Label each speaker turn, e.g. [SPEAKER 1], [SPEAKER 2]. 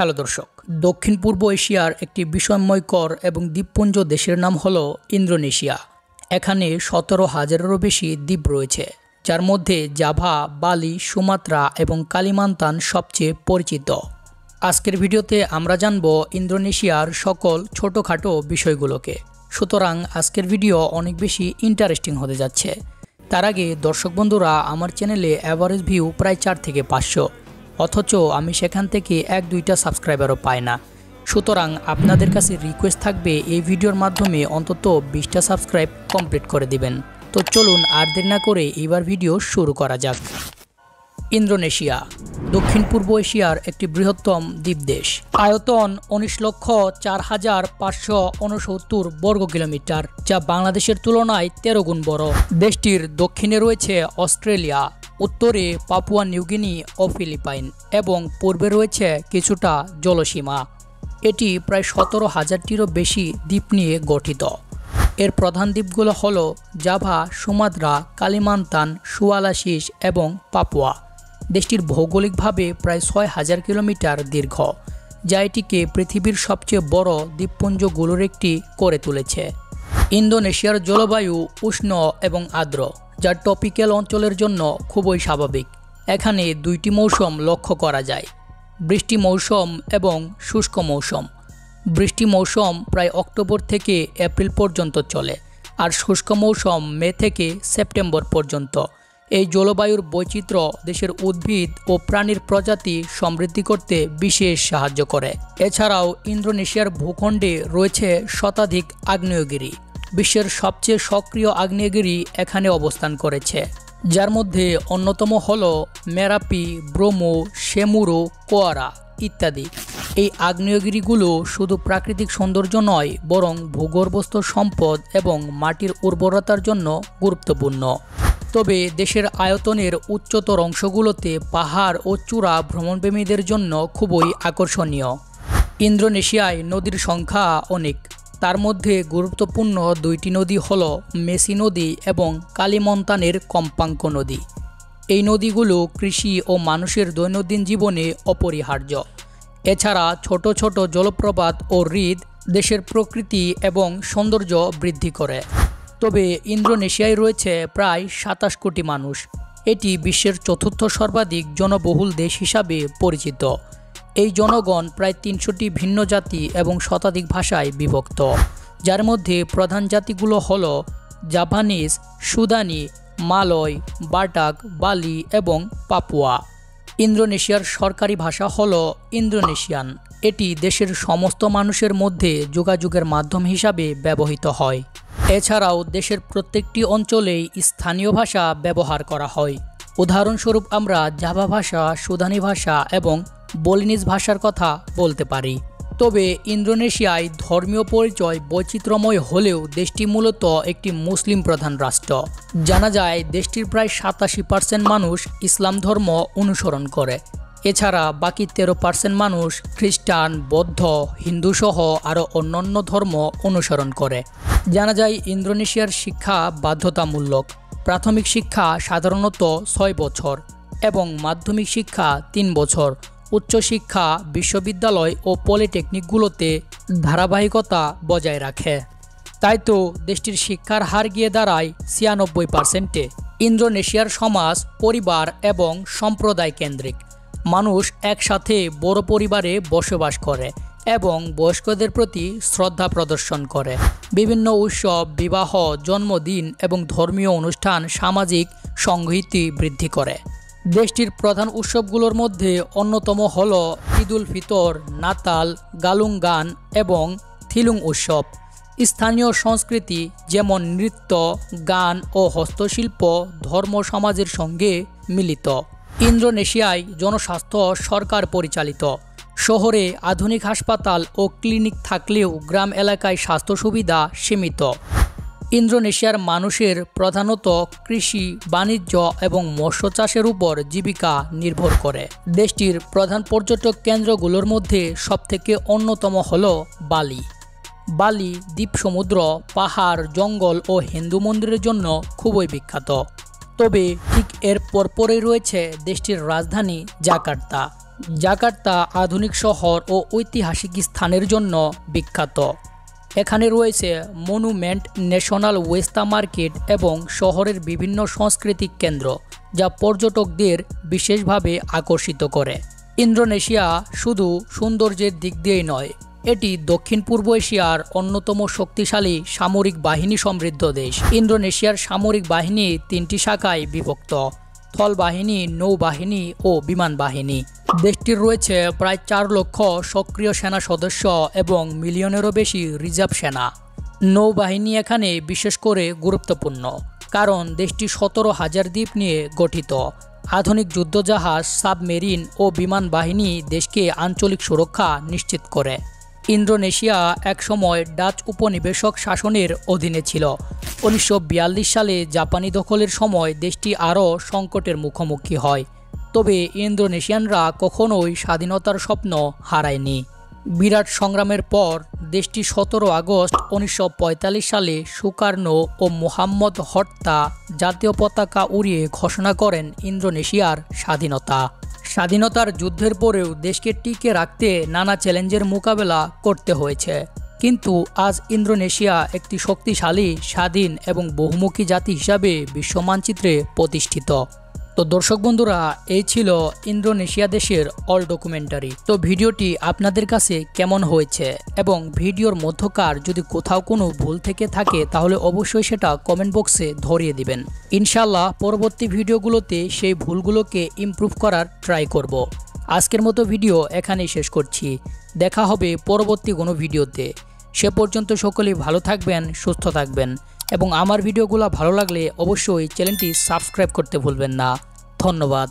[SPEAKER 1] Hello দর্শক, দক্ষিণ পূর্ব এশিয়ার একটি বিস্ময়কর এবং দ্বীপপুঞ্জ দেশের নাম হলো ইন্দোনেশিয়া। এখানে 17,000-এরও বেশি দ্বীপ রয়েছে, যার মধ্যে জাভা, বালি, সুমাত্রা এবং কালিমান্তান সবচেয়ে পরিচিত। আজকের ভিডিওতে আমরা জানব ইন্দোনেশিয়ার সকল ছোটোখাটো বিষয়গুলোকে। সুতরাং আজকের ভিডিও অনেক বেশি ইন্টারেস্টিং হতে যাচ্ছে। তার আগে দর্শক বন্ধুরা, আমার চ্যানেলে অ্যাভারেজ ভিউ প্রায় 4 থেকে 500, অথচ আমি সেখান থেকে 1-2টা সাবস্ক্রাইবারও পাই না। সুতরাং আপনাদের কাছে রিকোয়েস্ট থাকবে এই ভিডিওর মাধ্যমে অন্তত 20টা সাবস্ক্রাইব কমপ্লিট করে দিবেন। তো চলুন আর দেরি না করে এবার ভিডিও শুরু করা যাক। ইন্দোনেশিয়া দক্ষিণ পূর্ব এশিয়ার একটি বৃহত্তম দ্বীপ দেশ। আয়তন 19,04,569 বর্গ কিলোমিটার, যা বাংলাদেশের তুলনায় 13 গুণ বড়। দেশটির দক্ষিণে রয়েছে অস্ট্রেলিয়া, উত্তরে পাপুয়া নিউগিনি ও ফিলিপাইন এবং পূর্বে রয়েছে কিছুটা জলসীমা। এটি প্রায় 17,000-টিরও বেশি দ্বীপ নিয়ে গঠিত। এর প্রধান দ্বীপগুলো হল জাভা, সুমাত্রা, কালিমান্তান, সুয়ালাশিস এবং পাপুয়া। দেশটির ভৌগোলিকভাবে প্রায় 6,000 কিলোমিটার দীর্ঘ, যা এটিকে পৃথিবীর সবচেয়ে বড় দ্বীপপুঞ্জগুলোর একটি করে তুলেছে। ইন্দোনেশিয়ার জলবায়ু উষ্ণ এবং আর্দ্র, যা ট্রপিক্যাল অঞ্চলের জন্য খুবই স্বাভাবিক। এখানে 2টি মৌসুম লক্ষ্য করা যায়: বৃষ্টি মৌসুম এবং শুষ্ক মৌসুম। বৃষ্টি মৌসুম প্রায় অক্টোবর থেকে এপ্রিল পর্যন্ত চলে, আর শুষ্ক মৌসুম মে থেকে সেপ্টেম্বর পর্যন্ত। এই জলবায়ুর বৈচিত্র্য দেশের উদ্ভিদ ও প্রাণীর প্রজাতি সমৃদ্ধি করতে বিশেষ সাহায্য করে। এছাড়াও ইন্দোনেশিয়ার ভূখণ্ডে রয়েছে শতাধিক আগ্নেয়গিরি। বিশ্বের সবচেয়ে সক্রিয় আগ্নেয়গিরি এখানে অবস্থান করেছে, যার মধ্যে অন্যতম হল মেরাপি, ব্রোমো, সেমুরু, কোয়ারা ইত্যাদি। এই আগ্নেয়গিরিগুলো শুধু প্রাকৃতিক সৌন্দর্য নয়, বরং ভূগর্ভস্থ সম্পদ এবং মাটির উর্বরতার জন্য গুরুত্বপূর্ণ। তবে দেশের আয়তনের উচ্চতর অংশগুলোতে পাহাড় ও চূড়া ভ্রমণপ্রেমীদের জন্য খুবই আকর্ষণীয়। ইন্দোনেশিয়ায় নদীর সংখ্যা অনেক। তার মধ্যে গুরুত্বপূর্ণ 2টি নদী হল মেসি নদী এবং কালিমন্তানের কম্পাঙ্ক নদী। এই নদীগুলো কৃষি ও মানুষের দৈনন্দিন জীবনে অপরিহার্য। এছাড়া ছোট ছোট জলপ্রপাত ও হ্রদ দেশের প্রকৃতি এবং সৌন্দর্য বৃদ্ধি করে। তবে ইন্দোনেশিয়ায় রয়েছে প্রায় 27 কোটি মানুষ। এটি বিশ্বের 4র্থ সর্বাধিক জনবহুল দেশ হিসাবে পরিচিত। এই জনগণ প্রায় 300টি ভিন্ন জাতি এবং শতাধিক ভাষায় বিভক্ত, যার মধ্যে প্রধান জাতিগুলো হল জাপানিজ, সুদানি, মালয়, বাটাক, বালি এবং পাপুয়া। ইন্দোনেশিয়ার সরকারি ভাষা হল ইন্দোনেশিয়ান। এটি দেশের সমস্ত মানুষের মধ্যে যোগাযোগের মাধ্যম হিসাবে ব্যবহৃত হয়। এছাড়াও দেশের প্রত্যেকটি অঞ্চলেই স্থানীয় ভাষা ব্যবহার করা হয়। উদাহরণস্বরূপ আমরা জাভা ভাষা, সুদানি ভাষা এবং বলিনিজ ভাষার কথা বলতে পারি। তবে ইন্দোনেশিয়ায় ধর্মীয় পরিচয় বৈচিত্র্যময় হলেও দেশটি মূলত একটি মুসলিম প্রধান রাষ্ট্র। জানা যায় দেশটির প্রায় 87% মানুষ ইসলাম ধর্ম অনুসরণ করে। এছাড়া বাকি 13% মানুষ খ্রিস্টান, বৌদ্ধ, হিন্দু সহ আরও অন্যান্য ধর্ম অনুসরণ করে। জানা যায় ইন্দোনেশিয়ার শিক্ষা বাধ্যতামূলক। প্রাথমিক শিক্ষা সাধারণত 6 বছর এবং মাধ্যমিক শিক্ষা 3 বছর। উচ্চশিক্ষা বিশ্ববিদ্যালয় ও পলিটেকনিকগুলোতে ধারাবাহিকতা বজায় রাখে। তাই তো দেশটির শিক্ষার হার গিয়ে দাঁড়ায় 96%-এ। ইন্দোনেশিয়ার সমাজ পরিবার এবং সম্প্রদায় কেন্দ্রিক। মানুষ একসাথে বড় পরিবারে বসবাস করে এবং বয়স্কদের প্রতি শ্রদ্ধা প্রদর্শন করে। বিভিন্ন উৎসব, বিবাহ, জন্মদিন এবং ধর্মীয় অনুষ্ঠান সামাজিক সংহতি বৃদ্ধি করে। দেশটির প্রধান উৎসবগুলোর মধ্যে অন্যতম হল ঈদ উল ফিতর, নাতাল, গালুঙ্গান এবং থিলুং উৎসব। স্থানীয় সংস্কৃতি যেমন নৃত্য, গান ও হস্তশিল্প ধর্ম সমাজের সঙ্গে মিলিত। ইন্দোনেশিয়ায় জনস্বাস্থ্য সরকার পরিচালিত। শহরে আধুনিক হাসপাতাল ও ক্লিনিক থাকলেও গ্রাম এলাকায় স্বাস্থ্য সুবিধা সীমিত। ইন্দোনেশিয়ার মানুষের প্রধানত কৃষি, বাণিজ্য এবং মৎস্য চাষের উপর জীবিকা নির্ভর করে। দেশটির প্রধান পর্যটক কেন্দ্রগুলোর মধ্যে সবথেকে অন্যতম হল বালি। বালি দ্বীপ সমুদ্র, পাহাড়, জঙ্গল ও হিন্দু মন্দিরের জন্য খুবই বিখ্যাত। তবে ঠিক এর পরপরই রয়েছে দেশটির রাজধানী জাকার্তা, জাকার্তা আধুনিক শহর ও ঐতিহাসিক স্থানের জন্য বিখ্যাত। এখানে রয়েছে মনুমেন্ট, ন্যাশনাল ওয়েস্তা মার্কেট এবং শহরের বিভিন্ন সাংস্কৃতিক কেন্দ্র, যা পর্যটকদের বিশেষভাবে আকর্ষিত করে। ইন্দোনেশিয়া শুধু সৌন্দর্যের দিক দিয়েই নয়, এটি দক্ষিণ পূর্ব এশিয়ার অন্যতম শক্তিশালী সামরিক বাহিনী সমৃদ্ধ দেশ। ইন্দোনেশিয়ার সামরিক বাহিনী 3টি শাখায় বিভক্ত: স্থল বাহিনী, নৌবাহিনী ও বিমান বাহিনী। দেশটির রয়েছে প্রায় 4 লক্ষ সক্রিয় সেনা সদস্য এবং মিলিয়নেরও বেশি রিজার্ভ সেনা। নৌবাহিনী এখানে বিশেষ করে গুরুত্বপূর্ণ, কারণ দেশটি 17,000 দ্বীপ নিয়ে গঠিত। আধুনিক যুদ্ধজাহাজ, সাবমেরিন ও বিমান বাহিনী দেশকে আঞ্চলিক সুরক্ষা নিশ্চিত করে। ইন্দোনেশিয়া একসময় ডাচ উপনিবেশক শাসনের অধীনে ছিল। 1942 সালে জাপানি দখলের সময় দেশটি আরও সংকটের মুখোমুখি হয়, তবে ইন্দোনেশিয়ানরা কখনোই স্বাধীনতার স্বপ্ন হারায়নি। বিরাট সংগ্রামের পর দেশটি 17 আগস্ট 1945 সালে সুকার্নো ও মোহাম্মদ হট্টা জাতীয় পতাকা উড়িয়ে ঘোষণা করেন ইন্দোনেশিয়ার স্বাধীনতা। স্বাধীনতার যুদ্ধের পরেও দেশকে টিকে রাখতে নানা চ্যালেঞ্জের মোকাবেলা করতে হয়েছে, কিন্তু আজ ইন্দোনেশিয়া একটি শক্তিশালী, স্বাধীন এবং বহুমুখী জাতি হিসাবে বিশ্ব মানচিত্রে প্রতিষ্ঠিত। তো দর্শক বন্ধুরা, এই ছিল ইন্দোনেশিয়া দেশের অল ডকুমেন্টারি। তো ভিডিওটি আপনাদের কাছে কেমন হয়েছে এবং ভিডিওর মধ্যকার যদি কোথাও কোনো ভুল থেকে থাকে তাহলে অবশ্যই সেটা কমেন্ট বক্সে ধরিয়ে দিবেন। ইনশাল্লাহ পরবর্তী ভিডিওগুলোতে সেই ভুলগুলোকে ইমপ্রুভ করার ট্রাই করব। আজকের মতো ভিডিও এখানেই শেষ করছি। দেখা হবে পরবর্তী কোনো ভিডিওতে। সে পর্যন্ত সকলেই ভালো থাকবেন, সুস্থ থাকবেন এবং আমার ভিডিওগুলো ভালো লাগলে অবশ্যই চ্যানেলটি সাবস্ক্রাইব করতে ভুলবেন না। ধন্যবাদ।